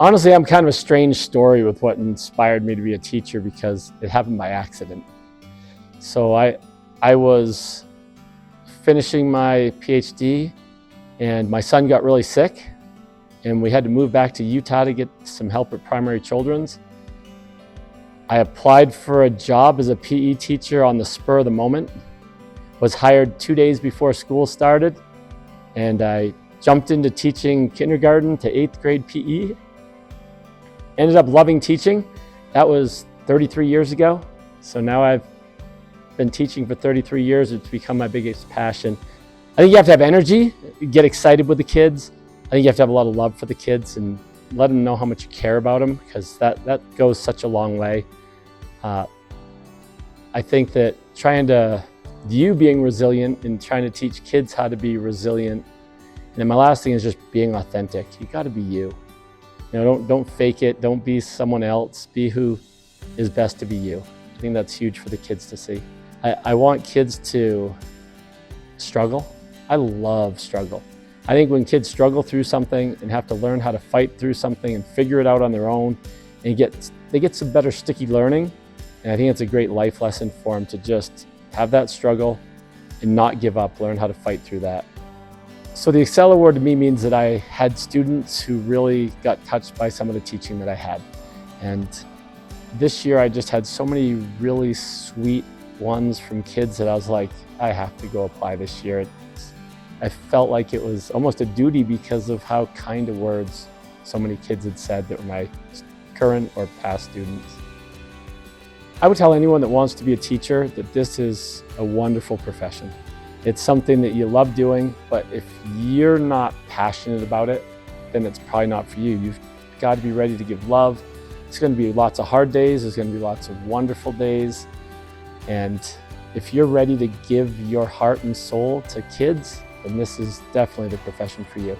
Honestly, I'm kind of a strange story with what inspired me to be a teacher because it happened by accident. So I was finishing my PhD and my son got really sick and we had to move back to Utah to get some help at Primary Children's. I applied for a job as a PE teacher on the spur of the moment, was hired 2 days before school started, and I jumped into teaching kindergarten to 8th grade PE. Ended up loving teaching. That was 33 years ago. So now I've been teaching for 33 years. It's become my biggest passion. I think you have to have energy, get excited with the kids. I think you have to have a lot of love for the kids and let them know how much you care about them, because that goes such a long way. I think that you being resilient and trying to teach kids how to be resilient. And then my last thing is just being authentic. You got to be you. Don't fake it. Don't be someone else. Be who is best to be you. I think that's huge for the kids to see. I want kids to struggle. I love struggle. I think when kids struggle through something and have to learn how to fight through something and figure it out on their own, and they get some better sticky learning. And I think it's a great life lesson for them to just have that struggle and not give up, learn how to fight through that. So the Excel Award to me means that I had students who really got touched by some of the teaching that I had. And this year I just had so many really sweet ones from kids that I was like, I have to go apply this year. I felt like it was almost a duty because of how kind of words so many kids had said that were my current or past students. I would tell anyone that wants to be a teacher that this is a wonderful profession. It's something that you love doing, but if you're not passionate about it, then it's probably not for you. You've got to be ready to give love. It's going to be lots of hard days. There's going to be lots of wonderful days. And if you're ready to give your heart and soul to kids, then this is definitely the profession for you.